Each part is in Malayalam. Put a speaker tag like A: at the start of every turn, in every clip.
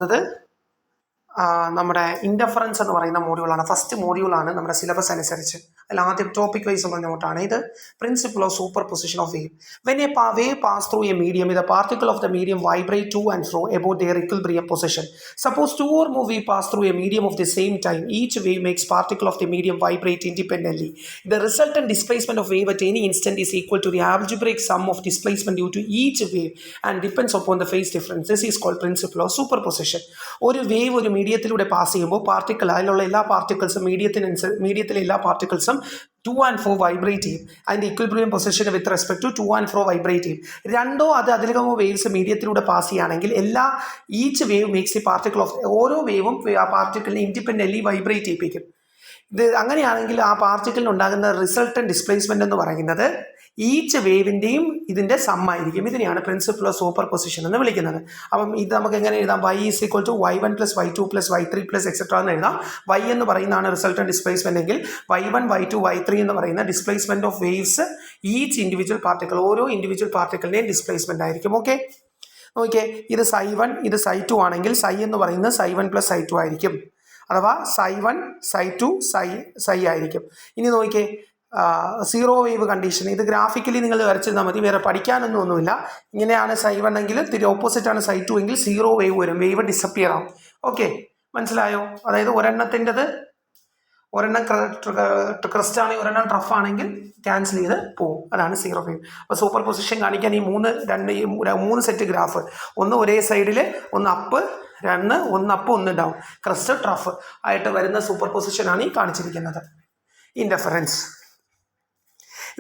A: അത് നമ്മുടെ ഇൻഡഫറൻസ് എന്ന് പറയുന്ന മോഡ്യൂളാണ്. ഫസ്റ്റ് മോഡ്യൂളാണ് നമ്മുടെ സിലബസ് അനുസരിച്ച്. അതിൽ ആദ്യം ടോപ്പിക് വൈസ് ഉള്ള നോട്ടാണ് ഇത്. Principle of super position of wave. When A wave pass through a medium, the particle of the medium vibrate to and fro about their equilibrium position. Suppose two or more waves pass through a medium of the same time. Each wave makes particle of the medium vibrate independently. The resultant displacement of wave at any instant is equal to the algebraic sum of displacement due to each wave and depends upon the phase difference. This is called principle of superposition. ഒരു വേവ് ഒരു മീഡിയത്തിലൂടെ പാസ് ചെയ്യുമ്പോൾ പാർട്ടിക്കിൾ, അതിലുള്ള എല്ലാ പാർട്ടിക്കിൾസും മീഡിയത്തിലെ എല്ലാ പാർട്ടിക്കിൾസും ടു ആൻഡ് ഫ്രോ വൈബ്രേറ്റ് ചെയ്യും. അതിൻ്റെ equilibrium position with respect two and fro vibrate ചെയ്യും. രണ്ടോ അതിലധികമോ വേവ്സ് മീഡിയത്തിലൂടെ പാസ് ചെയ്യുകയാണെങ്കിൽ each wave makes the particle of, ഓരോ വേവും ആ പാർട്ടിക്കിളിനെ ഇൻഡിപെൻഡൻ്റ്ലി വൈബ്രേറ്റ് ചെയ്യിപ്പിക്കും. ഇത് അങ്ങനെയാണെങ്കിൽ ആ പാർട്ടിക്കിളിന് ഉണ്ടാകുന്ന റിസൾട്ടന്റ് ഡിസ്പ്ലേസ്മെന്റ് എന്ന് പറയുന്നത് ഈച്ച് വേവിൻ്റെയും ഇതിൻ്റെ സമ്മായിരിക്കും. ഇതിനെയാണ് പ്രിൻസിപ്പിൾ ഓഫ് സൂപ്പർ പൊസിഷൻ എന്ന് വിളിക്കുന്നത്. അപ്പം ഇത് നമുക്ക് എങ്ങനെ എഴുതാം? y is equal to y1 plus y2 plus y3 plus etcetera എന്ന് എഴുതാം. y എന്ന് പറയുന്നതാണ് റിസൾട്ടന്റ് ഡിസ്പ്ലേസ്മെന്റ് എങ്കിൽ y1 y2 y3 എന്ന് പറയുന്ന displacement of waves each individual particle, ഓരോ ഇൻഡിവിജ്വൽ പാർട്ടിക്കിളിൻ്റെയും ഡിസ്പ്ലേസ്മെന്റ് ആയിരിക്കും. ഓക്കെ, ഓക്കെ, ഇത് ψ1 ഇത് ψ2 ആണെങ്കിൽ ψ എന്ന് പറയുന്നത് ψ1 പ്ലസ് ψ2 ആയിരിക്കും. അഥവാ ψ1 ψ2 ψ ആയിരിക്കും. ഇനി നോക്കിയേ, സീറോ വേവ് കണ്ടീഷൻ. ഇത് ഗ്രാഫിക്കലി നിങ്ങൾ വരച്ചിരുന്നാൽ മതി, വേറെ പഠിക്കാനൊന്നുമില്ല. ഇങ്ങനെയാണ് ψ1 എങ്കിൽ ഓപ്പോസിറ്റ് ആണ് ψ2 എങ്കിൽ സീറോ വേവ് വരും, വേവ് ഡിസപ്പിയർ ആവും. ഓക്കെ, മനസ്സിലായോ? അതായത് ഒരെണ്ണം ക്രസ്റ്റ് ആണെങ്കിൽ ഒരെണ്ണം ട്രഫ് ആണെങ്കിൽ ക്യാൻസൽ ചെയ്ത് പോകും. അതാണ് സീറോ വേവ്. അപ്പോൾ സൂപ്പർ പൊസിഷൻ കാണിക്കാൻ ഈ മൂന്ന് സെറ്റ് ഗ്രാഫ്, ഒന്ന് ഒരേ സൈഡിൽ, ഒന്ന് അപ്പ്, ഒന്ന് അപ്പ് ഒന്ന് ഡൗൺ, ക്രസ്റ്റ് ട്രഫ് ആയിട്ട് വരുന്ന സൂപ്പർ പൊസിഷനാണ് ഈ കാണിച്ചിരിക്കുന്നത്. Interference.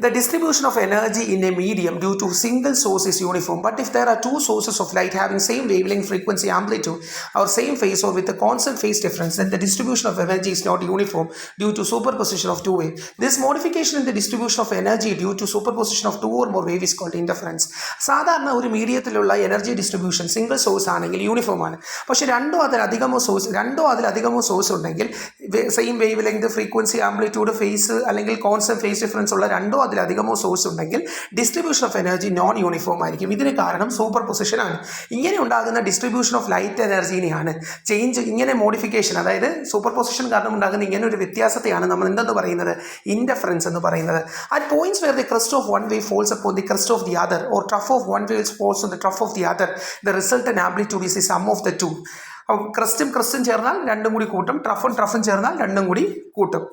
A: The distribution of energy in a medium due to single source is uniform, but if there are two sources of light having same wavelength, frequency, amplitude or same phase or with a constant phase difference, then the distribution of energy is not uniform due to superposition of two waves. This modification in the distribution of energy due to superposition of two or more waves is called interference. സാധാരണ ഒരു മീഡിയത്തിലുള്ള എനർജി ഡിസ്ട്രിബ്യൂഷൻ സിംഗിൾ സോഴ്സ് ആണെങ്കിൽ യൂണിഫോം ആണ്. പക്ഷേ രണ്ടോ അതിലധികമോ സോഴ്സ് ഉണ്ടെങ്കിൽ same wavelength, frequency, amplitude, phase അല്ലെങ്കിൽ കോൺസ്റ്റന്റ് ഫേസ് ഡിഫറൻസ് ഉള്ള രണ്ടോ അതിലധികമോ സോഴ്സ് ഉണ്ടെങ്കിൽ distribution of energy non uniform ആയിരിക്കും. ഇതിന് കാരണം സൂപ്പർ പൊസിഷൻ ആണ്. ഇങ്ങനെ ഉണ്ടാകുന്ന ഡിസ്ട്രിബ്യൂഷൻ ഓഫ് ലൈറ്റ് എനർജിനെയാണ് ഇങ്ങനെ മോഡിഫിക്കേഷൻ, അതായത് സൂപ്പർ പൊസിഷൻ കാരണം ഉണ്ടാകുന്ന ഇങ്ങനെ ഒരു വ്യത്യാസത്തെയാണ് നമ്മൾ എന്തെന്ന് പറയുന്നത്? ഇൻഡഫറൻസ് എന്ന് പറയുന്നത്. At points where the crest of one wave falls upon the crest of the other or trough of one wave falls on the trough of the other, the resultant amplitude is the sum of the two. ക്രസ്റ്റും ചേർന്നാൽ രണ്ടും കൂടി കൂട്ടും, ട്രഫും ചേർന്നാൽ രണ്ടും കൂടി കൂട്ടും.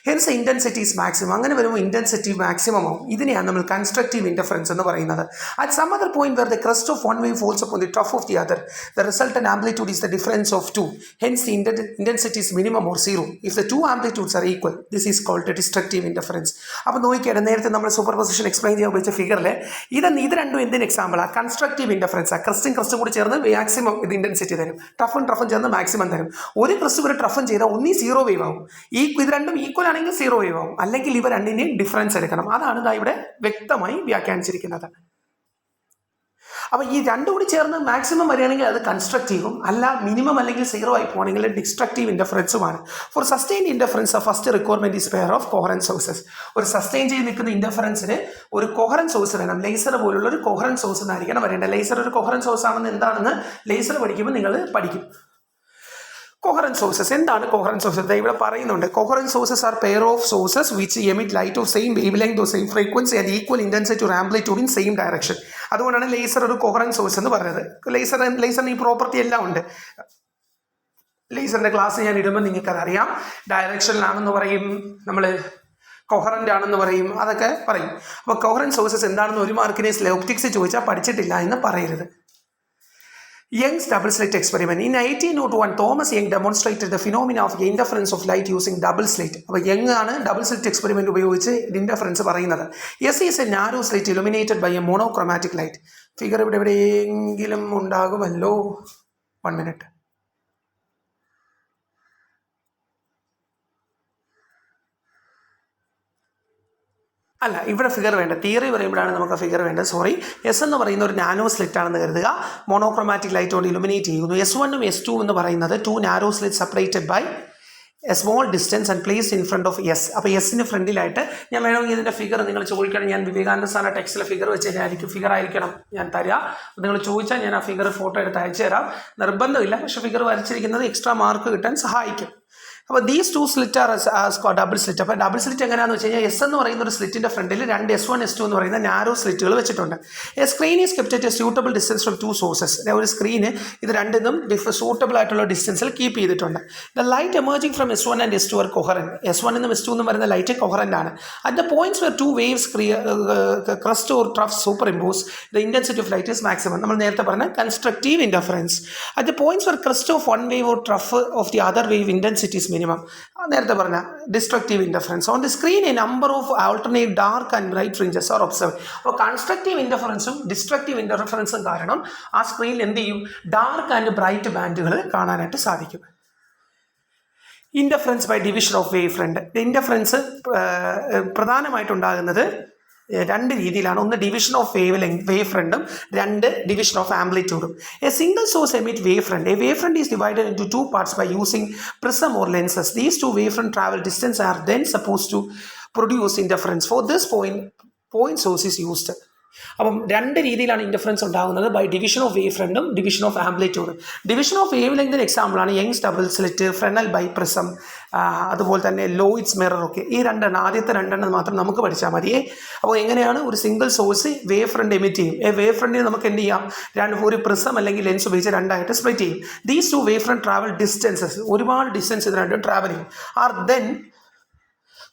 A: Hence intensity is maximum. അങ്ങനെ വരുമ്പോൾ ഇൻറ്റൻസിറ്റി മാക്സിമം ആവും. ഇതിനെയാണ് നമ്മൾ കൺസ്ട്രക്റ്റീവ് ഇൻറ്റർഫറൻസ് എന്ന് പറയുന്നത്. At some other point where the crest of one wave falls upon the trough of the other, the resultant amplitude is the difference of two. Hence the intensity is minimum or zero if the two amplitudes are equal. This is called destructive interference. അപ്പോൾ നോക്കിയാണ് നേരത്തെ നമ്മൾ സൂപ്പർ പൊസിഷൻ എക്സ്പ്ലെയിൻ ചെയ്യാൻ ഉപയോഗിച്ച ഫിഗറിൽ ഇത് രണ്ടും എന്തിന് എക്സാമ്പിളാണ്? Constructive interference. ക്രസ്റ്റും കൂടി ചേർന്ന് മാക്സിമം ഇത് ഇൻറ്റൻസിറ്റി തരും, ട്രഫും ചേർന്ന് മാക്സിമം തരും. ഒരു ക്രസ്റ്റ് ഒരു ട്രഫും ചെയ്താൽ ഒന്നീ സീറോ വേവ് ആവും. ഇത് രണ്ടും ഈക്വൽ ആണെങ്കിൽ സീറോ വേവ് ആവും, അല്ലെങ്കിൽ ഇവ രണ്ടിനെയും ഡിഫറൻസ് എടുക്കണം. അതാണ് ഇവിടെ വ്യക്തമായി വ്യാഖ്യാനിച്ചിരിക്കുന്നത്. അപ്പോൾ ഈ രണ്ടും കൂടി ചേർന്ന് മാക്സിമം വരികയാണെങ്കിൽ അത് കൺസ്ട്രക്റ്റീവും, അല്ല മിനിമം അല്ലെങ്കിൽ സീറോ ആയി പോകണമെങ്കിൽ ഡിസ്ട്രക്റ്റീവ് ഇൻറ്റർഫറൻസുമാണ്. For sustain interference first requirement is pair of coherent sources. ഒരു സസ്റ്റെയിൻ ചെയ്ത് നിൽക്കുന്ന ഇൻറ്റർഫറൻസിന് ഒരു കോഹറൻറ്റ് സോഴ്സ് വേണം. ലേസർ പോലുള്ള ഒരു കോഹറൻറ്റ് സോഴ്സ് എന്നായിരിക്കണം വരേണ്ടത്. ലേസർ ഒരു കോഹറൻറ്റ് സോഴ്സ് ആണെന്ന് എന്താണെന്ന് ലേസർ പഠിക്കുമ്പോൾ നിങ്ങൾ പഠിക്കും. കോഹറൻറ്റ് സോഴ്സസ് എന്താണ്? കോഹറൻറ്റ് സോഴ്സസ് ഇവിടെ പറയുന്നുണ്ട്. Coherent sources are pair of sources which emit light of same wavelength of same frequency and equal intensity or amplitude in same direction. അതുകൊണ്ടാണ് ലേസർ ഒരു കോഹറൻറ്റ് സോഴ്സ് എന്ന് പറയുന്നത്. ലേസറിന് ഈ പ്രോപ്പർട്ടി എല്ലാം ഉണ്ട്. ലേസറിന്റെ ക്ലാസ് ഞാൻ ഇടുമ്പോൾ നിങ്ങൾക്കത് അറിയാം. ഡയറക്ഷനിലാണെന്ന് പറയും, നമ്മൾ കൊഹറൻ്റ് ആണെന്ന് പറയും, അതൊക്കെ പറയും. അപ്പോൾ കോഹറൻറ്റ് സോഴ്സസ് എന്താണെന്ന് ഒരു മാർക്കിനെ ഒപ്റ്റിക്സ് ചോദിച്ചാൽ പഠിച്ചിട്ടില്ല എന്ന് പറയരുത്. Young's double slit experiment. In 1801, Thomas Young demonstrated the phenomena of interference of light using double slit. അപ്പോൾ യങ് ആണ് ഡബിൾ സ്ലിറ്റ് എക്സ്പെരിമെന്റ് ഉപയോഗിച്ച് ഇന്റർഫറൻസ് പറയുന്നത്. S is a narrow slit illuminated by a monochromatic light. Figure ഇവിടെ എവിടെയെങ്കിലും ഉണ്ടാകുമല്ലോ. 1 minute. അല്ല, ഇവിടെ ഫിഗർ വേണ്ട. തിയറി പറയുമ്പോഴാണ് നമുക്ക് ഫിഗർ വേണ്ടത്. സോറി. എസ് എന്ന് പറയുന്ന ഒരു നാനോ സ്ലിറ്റ് ആണെന്ന് കരുതുക. മോണോക്രോമാറ്റിക് ലൈറ്റ് കൊണ്ട് ഇലുമിനേറ്റ് ചെയ്യുന്നു. S1 ഉം S2 എന്ന് പറയുന്നത് 2 narrow slit separated by a small distance and place in front of S. അപ്പോൾ എസിന് ഫ്രണ്ടിലായിട്ട് ഞാൻ വേണമെങ്കിൽ ഇതിൻ്റെ ഫിഗർ നിങ്ങൾ ചോദിക്കണം, ഞാൻ വിവേകാനന്ദ സാറിൻ്റെ ടെക്സ്റ്റിലെ ഫിഗർ വെച്ച് തന്നെയായിരിക്കും, ഫിഗർ ആയിരിക്കണം ഞാൻ തരാം. നിങ്ങൾ ചോദിച്ചാൽ ഞാൻ ആ ഫിഗർ ഫോട്ടോ എടുത്ത് അയച്ചു തരാം, നിർബന്ധമില്ല, പക്ഷേ ഫിഗർ വരച്ചിരിക്കുന്നത് എക്സ്ട്രാ മാർക്ക് കിട്ടാൻ സഹായിക്കും. അപ്പോൾ these two slit are double slit. അപ്പോൾ ഡബിൾ സ്ലിറ്റ് എങ്ങനെയാണെന്ന് വെച്ച് കഴിഞ്ഞാൽ എസ് എന്ന് പറയുന്ന ഒരു സ്ലിറ്റിൻ്റെ ഫ്രണ്ടിൽ രണ്ട് S1 S2 എന്ന് പറയുന്ന നാരോ സ്ലിറ്റുകൾ വെച്ചിട്ടുണ്ട്. A screen is kept at a suitable distance from 2 sources. ഒരു സ്ക്രീന് ഇത് രണ്ടിനും സൂട്ടബിൾ ആയിട്ടുള്ള ഡിസ്റ്റൻസിൽ കീപ്പ് ചെയ്തിട്ടുണ്ട്. The light emerging from S1 and S2 are coherent. S1 എന്നും S2 എന്നും വരുന്ന ലൈറ്റ് കൊഹറൻ്റ് ആണ്. At the points where 2 waves crest or trough superimpose the intensity of light is maximum. നമ്മൾ നേരത്തെ പറഞ്ഞ constructive interference. At the points where crest of one wave or trough of the other wave intensity is minimum. നേരത്തെ പറഞ്ഞ destructive interference. On the screen a number of alternate dark and bright fringes are observe. അപ്പോൾ കൺസ്ട്രക്റ്റീവ് ഇൻ്റർഫറൻസും ഡിസ്ട്രക്റ്റീവ് ഇൻ്റർഫറൻസും കാരണം ആ സ്ക്രീനിൽ എന്ത് ചെയ്യും, ഡാർക്ക് ആൻഡ് ബ്രൈറ്റ് ബാൻഡുകൾ കാണാനായിട്ട് സാധിക്കും. Interference by division of wave front. Interference പ്രധാനമായിട്ടുണ്ടാകുന്നത് രണ്ട് രീതിയിലാണ്. ഒന്ന് ഡിവിഷൻ ഓഫ് വേവ് ഫ്രണ്ടും, രണ്ട് ഡിവിഷൻ ഓഫ് ആംപ്ലിറ്റ്യൂഡും. A single source emit wave front. A wave front is divided into 2 parts by using prism or lenses. These two wave front travel distance are then supposed to produce interference. For this point source is used. അപ്പം രണ്ട് രീതിയിലാണ് ഇൻ്റർഫറൻസ് ഉണ്ടാകുന്നത്, ബൈ ഡിവിഷൻ ഓഫ് വേവ് ഫ്രണ്ടും ഡിവിഷൻ ഓഫ് ആംപ്ലിറ്റ്യൂഡും. ഡിവിഷൻ ഓഫ് വേവ് ലെങ്തിന് എക്സാമ്പിളാണ് Young's double slit, Fresnel by prism, അതുപോലെ തന്നെ ലോയിഡ്സ് മിറർ ഒക്കെ. ഈ രണ്ടെണ്ണം, ആദ്യത്തെ രണ്ടെണ്ണം മാത്രം നമുക്ക് പഠിച്ചാൽ മതിയേ. അപ്പോൾ എങ്ങനെയാണ് ഒരു single source wave front emit ചെയ്യും. വേവ് ഫ്രണ്ടിന് നമുക്ക് എന്ത് ചെയ്യാം, ഒരു പ്രിസം അല്ലെങ്കിൽ ലെൻസ് ഉപയോഗിച്ച് രണ്ടായിട്ട് സ്പ്ലിറ്റ് ചെയ്യും. These two wave front travel distances, ഒരുപാട് ഡിസ്റ്റൻസ് ഇത് രണ്ടും ട്രാവൽ ചെയ്യും. ആർ ദെൻ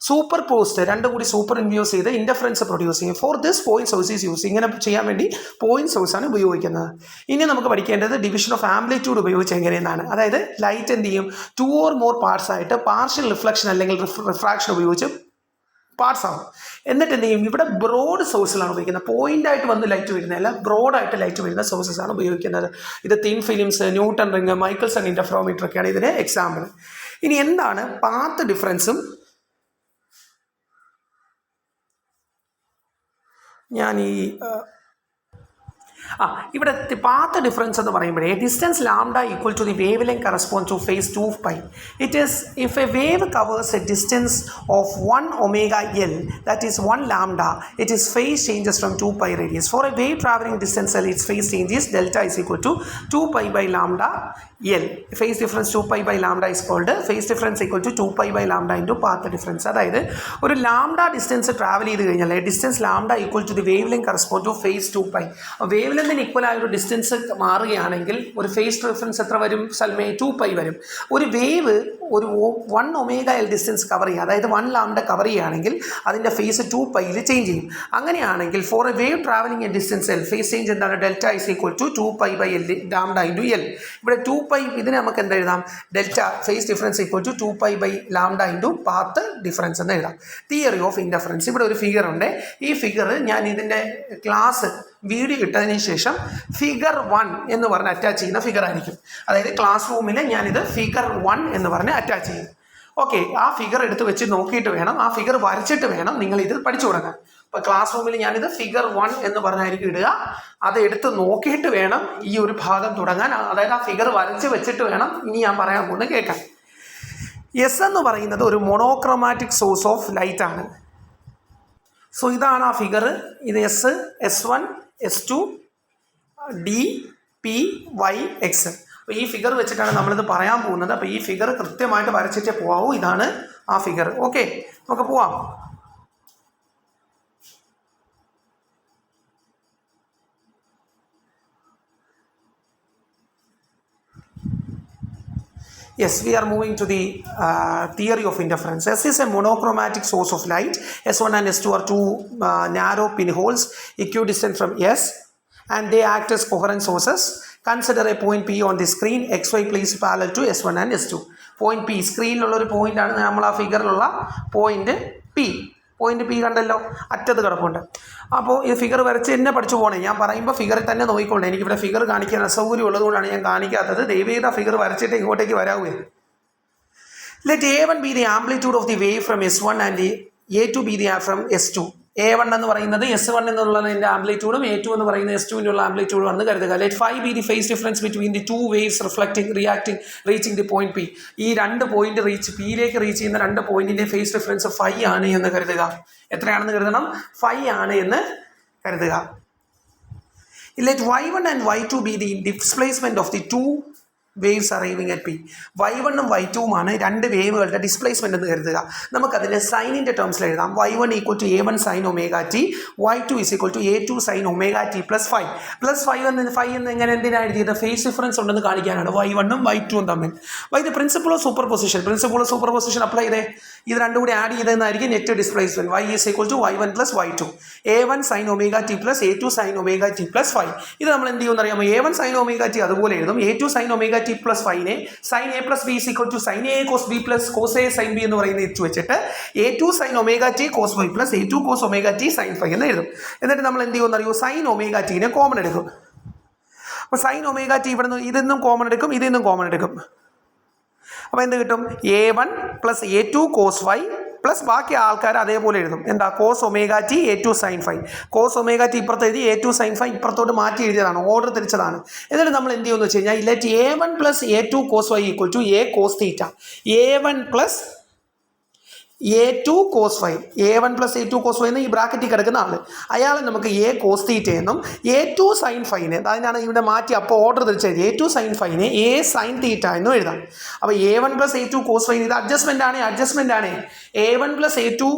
A: സൂപ്പർ പോസ്റ്റ്, രണ്ടും കൂടി സൂപ്പർ ഇൻഡ്യൂസ് ചെയ്ത് ഇൻ്റർഫറൻസ് പ്രൊഡ്യൂസ് ചെയ്യും. For this point source is use. ഇങ്ങനെ ചെയ്യാൻ വേണ്ടി പോയിന്റ് സോഴ്സാണ് ഉപയോഗിക്കുന്നത്. ഇനി നമുക്ക് പഠിക്കേണ്ടത് ഡിവിഷൻ ഓഫ് ആംപ്ലിറ്റ്യൂഡ് ഉപയോഗിച്ച് എങ്ങനെയെന്നാണ്. അതായത് ലൈറ്റ് എന്ത് ചെയ്യും, 2 or more പാർട്സ് ആയിട്ട് പാർഷ്യൽ റിഫ്ലക്ഷൻ അല്ലെങ്കിൽ റിഫ്രാക്ഷൻ ഉപയോഗിച്ച് പാർട്സ് ആവും. എന്നിട്ട് എന്ത് ചെയ്യും, ഇവിടെ ബ്രോഡ് സോഴ്സിലാണ് ഉപയോഗിക്കുന്നത്. പോയിൻ്റായിട്ട് വന്ന് ലൈറ്റ് വരുന്നതല്ല, ബ്രോഡായിട്ട് ലൈറ്റ് വരുന്ന സോഴ്സസ് ആണ് ഉപയോഗിക്കുന്നത്. ഇത് thin films, newton ring, Mikaelson interferometer ഒക്കെയാണ് ഇതിന് എക്സാമ്പിൾ. ഇനി എന്താണ് പാത്ത് ഡിഫറൻസും ഞാൻ ഇവിടെ പാത്ത് ഡിഫറൻസ് എന്ന് പറയുമ്പോഴേ distance lambda equal to the wavelength correspond to phase 2π. It is if a wave covers a distance of 1 ωl that is 1 lambda, it is phase changes from 2π radius. For a wave traveling distance L, its phase changes delta is equal to 2π by lambda L. Phase difference 2π by lambda is called phase difference equal to 2π by lambda into path difference. അതായത് ഒരു ലാംഡ ഡിസ്റ്റൻസ് ട്രാവൽ ചെയ്ത് കഴിഞ്ഞാൽ distance lambda equal to the wavelength correspond to phase 2π. വേവ് ലെങ്തിന് ഈക്വൽ ആയ ഒരു ഡിസ്റ്റൻസ് മാറുകയാണെങ്കിൽ ഒരു ഫേസ് ഡിഫറൻസ് എത്ര വരും, സൽമേ 2π വരും. ഒരു വേവ് ഒരു 1 ωl ഡിസ്റ്റൻസ് കവർ ചെയ്യുക, അതായത് 1 ലാംഡ കവർ ചെയ്യുകയാണെങ്കിൽ അതിൻ്റെ ഫേസ് 2πയിൽ ചേഞ്ച് ചെയ്യും. അങ്ങനെയാണെങ്കിൽ for a wave travelling a distance L, phase change എന്താണ്, delta is equal to 2π by L lambda into L. ഇവിടെ 2π ഇതിനെ നമുക്ക് എന്ത് എഴുതാം, delta phase difference equal to 2π by lambda into path difference എന്ന് എഴുതാം. Theory of interference. ഇവിടെ ഒരു ഫിഗർ ഉണ്ട്. ഈ ഫിഗർ ഞാൻ ഇതിൻ്റെ ക്ലാസ് വീഡിയോ ഇട്ടതിന് ശേഷം ഫിഗർ 1 എന്ന് പറഞ്ഞ് അറ്റാച്ച് ചെയ്യുന്ന ഫിഗർ ആയിരിക്കും. അതായത് ക്ലാസ് റൂമിൽ ഞാനിത് ഫിഗർ 1 എന്ന് പറഞ്ഞ് അറ്റാച്ച് ചെയ്യും. ഓക്കെ, ആ ഫിഗർ എടുത്ത് വെച്ച് നോക്കിയിട്ട് വേണം, ആ ഫിഗർ വരച്ചിട്ട് വേണം നിങ്ങൾ ഇത് പഠിച്ചു തുടങ്ങാൻ. ഇപ്പോൾ ക്ലാസ് റൂമിൽ ഞാനിത് ഫിഗർ 1 എന്ന് പറഞ്ഞായിരിക്കും ഇടുക. അത് എടുത്ത് നോക്കിയിട്ട് വേണം ഈ ഒരു ഭാഗം തുടങ്ങാൻ. അതായത് ആ ഫിഗർ വരച്ച് വെച്ചിട്ട് വേണം ഇനി ഞാൻ പറയാൻ പോകുന്നത് കേൾക്കാൻ. എസ് എന്ന് പറയുന്നത് ഒരു മോണോക്രോമാറ്റിക് സോഴ്സ് ഓഫ് ലൈറ്റ് ആണ്. സോ ഇതാണ് ആ ഫിഗർ. ഇത് S, S1, S2, D, P, Y, X. അപ്പോൾ ഈ ഫിഗർ വെച്ചിട്ടാണ് നമ്മളിത് പറയാൻ പോകുന്നത്. അപ്പോൾ ഈ ഫിഗർ കൃത്യമായിട്ട് വരച്ചിട്ടേ പോവാവൂ. ഇതാണ് ആ ഫിഗർ. ഓക്കെ, നമുക്ക് പോവാം. Yes, we are moving to the theory of interference. S is a monochromatic source of light. S1 and S2 are two narrow pinholes equidistant from S, and they act as coherent sources. Consider a point P on the screen. XY placed parallel to S1 and S2. Point P, സ്ക്രീനിലുള്ള ഒരു പോയിൻ്റാണ് നമ്മൾ ആ ഫിഗറിലുള്ള പോയിന്റ് P. പോയിന്റ് P കണ്ടല്ലോ, അറ്റത്ത് കിടപ്പുണ്ട്. അപ്പോൾ ഈ ഫിഗർ വരച്ച് എന്നെ പഠിച്ചു പോകണേ. ഞാൻ പറയുമ്പോൾ ഫിഗറിൽ തന്നെ നോക്കിക്കൊള്ളേ. എനിക്കിവിടെ ഫിഗർ കാണിക്കാൻ അസൗകര്യം ഉള്ളതുകൊണ്ടാണ് ഞാൻ കാണിക്കാത്തത്. ദയവേദ ഫിഗർ വരച്ചിട്ട് ഇങ്ങോട്ടേക്ക് വരാവേ. Let A1 be the amplitude of the wave from S1 and A2 be the from S2. A1 എന്ന് പറയുന്നത് S1 എന്നുള്ളതിൻ്റെ ആംപ്ലിറ്റ്യൂഡും A2 എന്ന് പറയുന്നത് S2നുള്ള ആംപ്ലിറ്റ്യൂഡും ആണെന്ന് കരുതുക. Let phi be the phase difference between the two waves reflecting reacting reaching the point P. ഈ രണ്ട് പോയിന്റ് പിയിലേക്ക് റീച്ച് ചെയ്യുന്ന രണ്ട് പോയിന്റിന്റെ ഫേസ് ഡിഫറൻസ് ഫൈ ആണ് എന്ന് കരുതുക. എത്രയാണെന്ന് കരുതണം? ഫൈ ആണ് എന്ന് കരുതുക. Let y1 and y2 be the displacement of the two waves arriving at P. y1 ഉം y2 ആണ് രണ്ട് വേവുകളുടെ ഡിസ്പ്ലേസ്മെന്റ് എന്ന് കരുതുക. നമുക്കതിനെ സൈനിൻ്റെ ടേംസിൽ എഴുതാം. y1 equal to a1 sine omega t, y2 is equal to a2 sine omega T plus 5. Plus 5 എന്ന് എങ്ങനെ എന്തിനാണ് എഴുതിയത്? ഫേസ് ഡിഫറൻസ് ഉണ്ടെന്ന് കാണിക്കാനാണ് y1 ഉം y2 ഉം തമ്മിൽ. ഇത് principle of superposition apply ചെയ്തേ. ഇത് രണ്ടും കൂടി ആഡ് ചെയ്തതെന്നായിരിക്കും net displacement. y is equal to y1 plus y2, a1 sine omega T plus a2 sine omega T plus 5. ഇത് നമ്മൾ എന്ത് ചെയ്യുമെന്ന് അറിയാമോ? a1 സൈൻ ഒമേഗ ടി അതുപോലെ എഴുതും. a2 sine omega T plus 5നെ sine A plus B equal to sine A cos B plus cos A sine B എന്ന് പറയുന്നത് ഇട്ട് വെച്ചിട്ട് a2 sine omega T cos 5 plus a2 cos omega T sine 5 എന്ന് എഴുതും. എന്നിട്ട് നമ്മൾ എന്ത് ചെയ്യുമെന്ന് അറിയോ? സൈൻ ഒമേഗ ടീനെ കോമൺ എടുക്കും. അപ്പോൾ സൈൻ ഒമേഗ ടി ഇവിടെ നിന്ന് ഇതൊന്നും കോമൺ എടുക്കും, ഇതിന്നും കോമൺ എടുക്കും. അപ്പോൾ എന്ത് കിട്ടും? a1 plus a2 cos 5 plus ബാക്കി ആൾക്കാർ അതേപോലെ എഴുതും. എന്താ? Cos omega t a2 sine 5. Cos omega t ഇപ്പുറത്ത് എഴുതി, a2 സൈൻ 5 ഇപ്പുറത്തോട്ട് മാറ്റി എഴുതിയതാണ്, ഓർഡർ തിരിച്ചതാണ്. എന്നിട്ട് നമ്മൾ എന്ത് ചെയ്യുമെന്ന് വെച്ച് കഴിഞ്ഞാൽ let a1 plus a2 cos 5 equal to a cos theta. a1 plus a2 cos 5, a1 plus a2 cos 5 എന്ന് ഈ ബ്രാക്കറ്റിൽ കിടക്കുന്ന ആൾ, അയാളെ നമുക്ക് a കോസ് തീറ്റ എന്നും a2 സൈൻ 5നെ, അതിനാണ് ഇവിടെ മാറ്റി അപ്പോൾ ഓർഡർ തിരിച്ചെഴുതി, a2 സൈൻ 5നെ a സൈൻ തീറ്റ എന്നും എഴുതാം. അപ്പോൾ a1 പ്ലസ് a2 കോസ് 5 ഇത് അഡ്ജസ്റ്റ്മെന്റ് ആണ്. a1 പ്ലസ് a2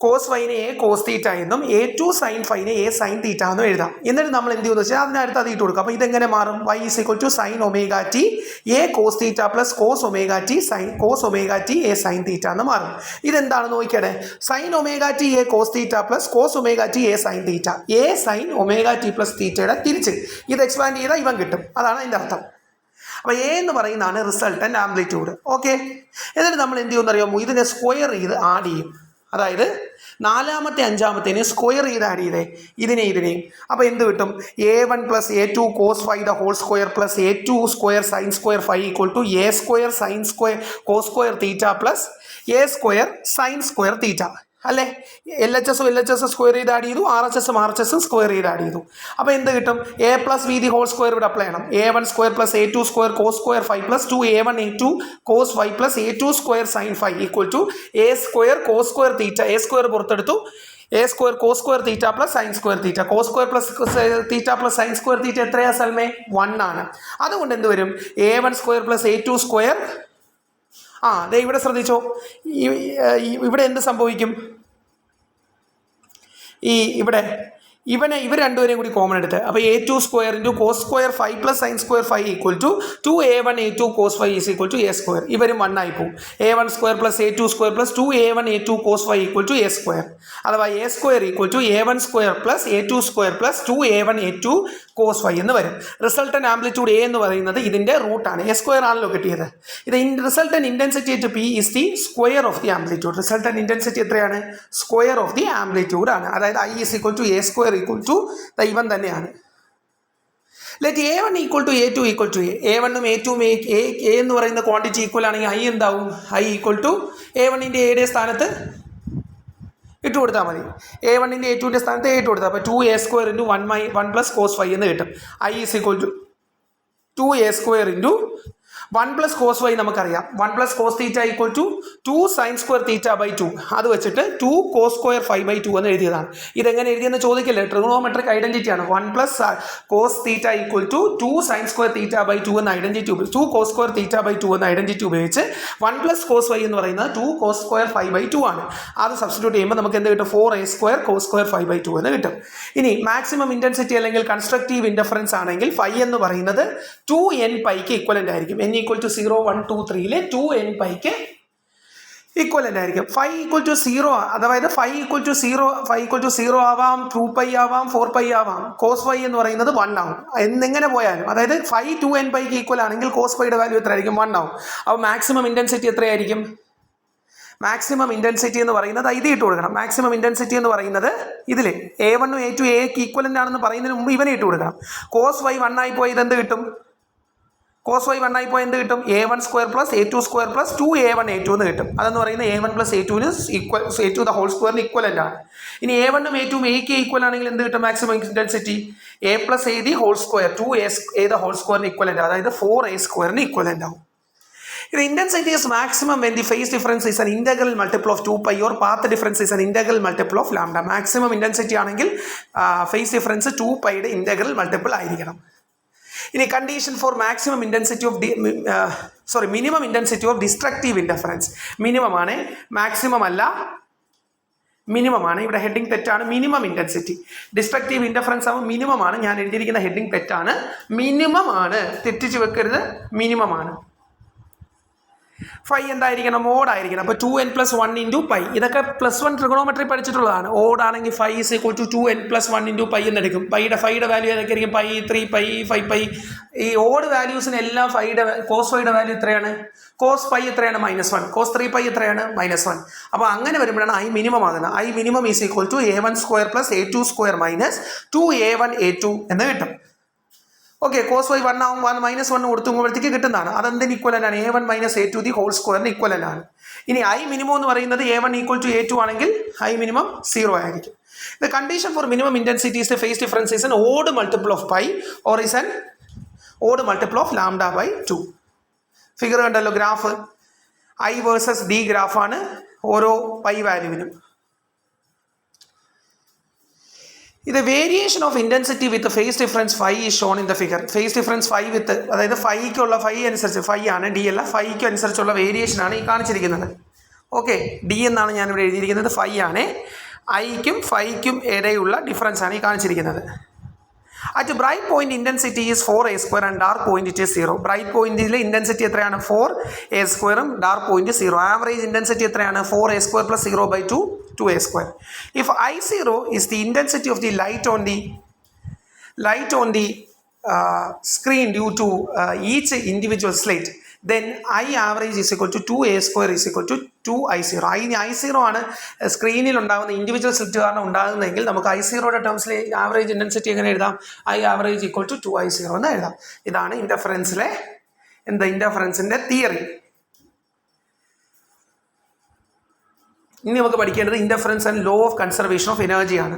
A: കോസ് 5നെ a കോസ് തീറ്റ എന്നും a2 സൈൻ 5നെ a സൈൻ തീറ്റ എന്നും എഴുതാം. എന്നിട്ട് നമ്മൾ എന്ത് ചെയ്യുമെന്ന് വെച്ചാൽ അതിനടുത്ത് അത് ഇട്ട് കൊടുക്കും. അപ്പോൾ ഇതെങ്ങനെ മാറും? y is equal to sine omega T a cos theta plus cos omega T a sine theta എന്ന് മാറും. ഇതെന്താണെന്ന് നോക്കിയടേ? Sine omega T a cos theta plus cos omega T a sine theta, a sine omega T plus തീറ്റയുടെ തിരിച്ച് ഇത് എക്സ്പാൻഡ് ചെയ്താൽ ഇവൻ കിട്ടും. അതാണ് അതിൻ്റെ അർത്ഥം. അപ്പോൾ എ എന്ന് പറയുന്നതാണ് റിസൾട്ടൻ്റ് ആംപ്ലിറ്റ്യൂഡ്. ഓക്കെ. എന്നിട്ട് നമ്മൾ എന്ത് ചെയ്യുമെന്ന് അറിയാമോ? ഇതിനെ സ്ക്വയർ ചെയ്ത് ആഡ് ചെയ്യും. അതായത് നാലാമത്തെ അഞ്ചാമത്തേനെ സ്ക്വയർ ചെയ്ത് ആഡ് ചെയ്തേ ഇതിനെയും. അപ്പോൾ എന്ത് കിട്ടും? a1 plus a2 cos 5 the whole square plus a2 square sine square 5 equal to a square sine square cos square theta plus a square sine square theta. അല്ലേ? LHS സ്ക്വയർ ചെയ്ത് ആഡ് ചെയ്തു, RHS സ്ക്വയർ ചെയ്ത് ആഡ് ചെയ്തു. അപ്പോൾ എന്ത് കിട്ടും? a plus v the whole square ഇവിടെ അപ്ലൈ ചെയ്യണം. a1 square plus a2 square cos square 5 plus 2a1 a2 cos 5 plus a2 square sine 5 equal to a square cos square theta, a square പുറത്തെടുത്തു, a square cos square theta plus sine square theta. Cos square plus theta plus sine square theta എത്രയാ സൽമേ? 1 ആണ്. അതുകൊണ്ട് എന്ത് വരും? a1 square plus a2 square. ദേ ഇവിടെ ശ്രദ്ധിച്ചോ, ഇവിടെ എന്ത് സംഭവിക്കും? ഇവർ രണ്ടുപേരെയും കൂടി കോമൺ എടുത്ത്, അപ്പോൾ a2 square into cos square 5 plus sine square 5 equal to 2a1 a2 cos 5 is equal to a square. ഇവരും 1 ആയി പോകും. a1 square plus a2 square plus 2a1 a2 cos 5 equal to a square. അഥവാ a square equal to a1 square plus a2 square plus 2a1 a2 cos 5 എന്ന് വരും. റിസൾട്ടൻ്റ് ആംപ്ലിറ്റ്യൂഡ് a എന്ന് പറയുന്നത് ഇതിൻ്റെ റൂട്ടാണ്. a സ്ക്വയർ ആണല്ലോ കിട്ടിയത്. ഇത് resultant intensity at P is the square of the amplitude. Resultant intensity എത്രയാണ്? സ്ക്വയർ ഓഫ് ദി ആംപ്ലിറ്റ്യൂഡ് ആണ്. അതായത് I is equal to a square equal to ഇവൻ തന്നെയാണ്. Let a1 equal to a2 equal to a1 ഉം a2 ഉം a എന്ന് പറയുന്ന ക്വാണ്ടിറ്റി ഈക്വൽ ആണെങ്കിൽ I എന്താവും? I ഈക്വൽ ടു a1ൻ്റെ a സ്ഥാനത്ത് ഇട്ട് കൊടുത്താൽ മതി. a1ൻ്റെ a2ൻ്റെ സ്ഥാനത്ത് a ഇട്ട് കൊടുത്താൽ അപ്പോൾ 2a square into 1 plus cos 5 എന്ന് കിട്ടും. I is equal to 2a square into 1 plus cos 5 നമുക്കറിയാം. 1 plus cos theta equal to 2 sine square theta by 2. അത് വെച്ചിട്ട് 2 കോസ് സ്ക്വയർ 5 ബൈ 2 എന്ന് എഴുതിയതാണ്. ഇതെങ്ങനെ എഴുതിയെന്ന് ചോദിക്കില്ലേ? ട്രിഗണോമെട്രിക് ഐഡന്റിറ്റിയാണ്. 1 plus cos theta equal to 2 sine square theta by 2 എന്ന ഐഡന്റിറ്റി ഉപയോഗിച്ച് 2 കോസ് സ്ക്വയർ തീറ്റ ബൈ 2 എന്ന ഐഡന്റിറ്റി ഉപയോഗിച്ച് 1 പ്ലസ് കോസ് 5 എന്ന് പറയുന്നത് 2 കോസ് സ്ക്വയർ 5 ബൈ 2 ആണ്. അത് സബ്സ്റ്റിറ്റ്യൂട്ട് ചെയ്യുമ്പോൾ നമുക്ക് എന്ത് കിട്ടും? 4a square cos square 5 by 2 എന്ന് കിട്ടും. ഇനി മാക്സിമം ഇൻറ്റൻസിറ്റി അല്ലെങ്കിൽ കൺസ്ട്രക്റ്റീവ് ഇൻഡഫറൻസ് ആണെങ്കിൽ ഫൈ എന്ന് പറയുന്നത് 2n പൈക്ക് ഇക്വലൻ്റ് ആയിരിക്കും. n ഈക്വൽ ടു 0 1 2 3 2n പൈക്ക് ഈക്വലൻ്റ് ആയിരിക്കും. 5 ഈക്വൽ ടു 0, അതായത് 5 ഈക്വൽ ടു 0 ആവാം, 2π ആവാം, 4π ആവാം. കോസ് 5 എന്ന് പറയുന്നത് 1 ആവും എന്നെങ്ങനെ പോയാലും. അതായത് 5 2n പൈക്ക് ഈക്വൽ ആണെങ്കിൽ കോസ് 5യുടെ വാല്യൂ എത്ര ആയിരിക്കും? 1 ആവും. അപ്പോൾ മാക്സിമം ഇൻറ്റൻസിറ്റി എത്രയായിരിക്കും? മാക്സിമം ഇൻറ്റൻസിറ്റി എന്ന് പറയുന്നത് ഇത് ഇട്ട് കൊടുക്കണം. മാക്സിമം ഇൻറ്റൻസിറ്റി എന്ന് പറയുന്നത് ഇതിൽ a1 ഉം a2 എക്ക് ഈക്വലൻ്റ് ആണെന്ന് പറയുന്നതിന് മുമ്പ് ഇവനെ ഇട്ട് കൊടുക്കണം. കോസ് 5 1 ആയി പോയി ഇതെന്ത് കിട്ടും? കോസ് വൈ 1 ആയിപ്പോൾ എന്ത് കിട്ടും? A1 square plus A2 square plus 2A1 A2 എന്ന് കിട്ടും. അതെന്ന് പറയുന്നത് A1 plus A2 equal A2 the whole സ്ക്വയറിന് ഈക്വലൻ്റ് ആണ്. ഇനി A1 ഉം A2 ഉം Aക്ക് ഈക്വൽ ആണെങ്കിൽ എന്ത് കിട്ടും? Maximum intensity A plus A the whole square 2A the whole സ്ക്വയറിന് ഈക്വലൻ്റ്, അതായത് 4A സ്ക്വയറിന് ഈക്വലൻ്റ് ആവും. The intensity is maximum when the phase difference is an integral multiple of 2 pi or path difference is an integral multiple of lambda. Maximum intensity ആണെങ്കിൽ phase difference 2 pi യുടെ integral multiple ആയിരിക്കണം. ഇനി condition for maximum intensity of minimum intensity of destructive interference. Minimum ആണ്, maximum അല്ല, മിനിമം ആണ്. ഇവിടെ ഹെഡിങ് തെറ്റാണ്. മിനിമം ഇൻറ്റൻസിറ്റി ഡിസ്ട്രക്റ്റീവ് ഇൻ്റർഫറൻസ് ആകുമ്പോൾ മിനിമം ആണ്. ഞാൻ എഴുതിയിരിക്കുന്ന ഹെഡിങ് തെറ്റാണ്. മിനിമം ആണ്, തെറ്റിച്ച് വെക്കരുത്, മിനിമം ആണ്. ഫൈ എന്തായിരിക്കണം? ഓടായിരിക്കണം. അപ്പോൾ 2n+1 ഇൻറ്റു പൈ. ഇതൊക്കെ +1 ട്രിഗണോമെട്രി പഠിച്ചിട്ടുള്ളതാണ്. ഓടാണെങ്കിൽ phi is equal to 2n+1 into pi എന്നെടുക്കും. ഫൈയുടെ വാല്യൂ ഏതൊക്കെ ആയിരിക്കും? Pi, 3 pi, 5 pi. ഈ ഓഡ് വാല്യൂസിനെല്ലാം കോസ് ഫൈയുടെ വാല്യൂ എത്രയാണ്? കോസ് പൈ എത്രയാണ്? -1. കോസ് 3 പൈ എത്രയാണ്? -1. അപ്പോൾ അങ്ങനെ വരുമ്പോഴാണ് ഐ മിനിമം ആകുന്നത്. I minimum is equal to A1 square plus A2 square minus 2A1 A2 എന്ന് കിട്ടും. ഓക്കെ, കോസ് വൈ 1 ആവും, -1 കൊടുത്തുമ്പോഴത്തേക്ക് കിട്ടുന്നതാണ്. അതെന്തിന് ഈക്വലൻ്റ് ആണ്? A1 minus A2 the whole സ്ക്വയറിന് ഈക്വലൻ്റ് ആണ്. ഇനി ഐ മിനിമം എന്ന് പറയുന്നത് A1 ഈക്വൽ ടു A2 ആണെങ്കിൽ ഐ മിനിമം 0 ആയിരിക്കും. The condition for minimum intensity is the phase difference is an odd multiple of pi or is an odd multiple of lambda by 2. Figure കണ്ടല്ലോ, ഗ്രാഫ് ഐ വേഴ്സസ് ഡി ഗ്രാഫാണ് ഓരോ പൈ വാല്യൂവിനും. ഇത് variation of intensity with phase difference phi is shown in the figure. Phase difference phi with, അതായത് ഫൈക്കുള്ള ഫൈ അനുസരിച്ച്, ഫൈ ആണ്, ഡി അല്ല, ഫൈക്ക് അനുസരിച്ചുള്ള വേരിയേഷനാണ് ഈ കാണിച്ചിരിക്കുന്നത്. ഓക്കെ, ഡി എന്നാണ് ഞാനിവിടെ എഴുതിയിരിക്കുന്നത്, ഫൈ ആണ്. ഐക്കും ഫൈക്കും ഇടയുള്ള ഡിഫറൻസ് ആണ് ഈ കാണിച്ചിരിക്കുന്നത്. At bright point intensity is 4A square and dark point it is 0. Bright പോയിന്റിലെ ഇൻറ്റൻസിറ്റി എത്രയാണ്? 4A സ്ക്വയറും ഡാർക്ക് പോയിന്റ് 0. ആവറേജ് ഇൻറ്റൻസിറ്റി എത്രയാണ്? 4A square plus 0/2 2A square. If I0 is the intensity of the light on the screen due to each individual slit, then I average is equal to 2A square is equal to 2I0. I0 ആണ് സ്ക്രീനിൽ ഉണ്ടാകുന്ന ഇൻഡിവിജ്വൽ സ്ലിറ്റ് കാരണം ഉണ്ടാകുന്നതെങ്കിൽ നമുക്ക് I0യുടെ ടേംസിൽ ആവറേജ് ഇൻറ്റൻസിറ്റി എങ്ങനെ എഴുതാം? I average equal to 2I0 എന്ന് എഴുതാം. ഇതാണ് ഇൻ്റർഫറൻസിൻ്റെ തിയറി. ഇനി നമുക്ക് പഠിക്കേണ്ടത് interference and law of conservation of energy ആണ്.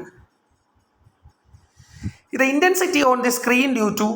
A: ഇത് intensity on the screen due to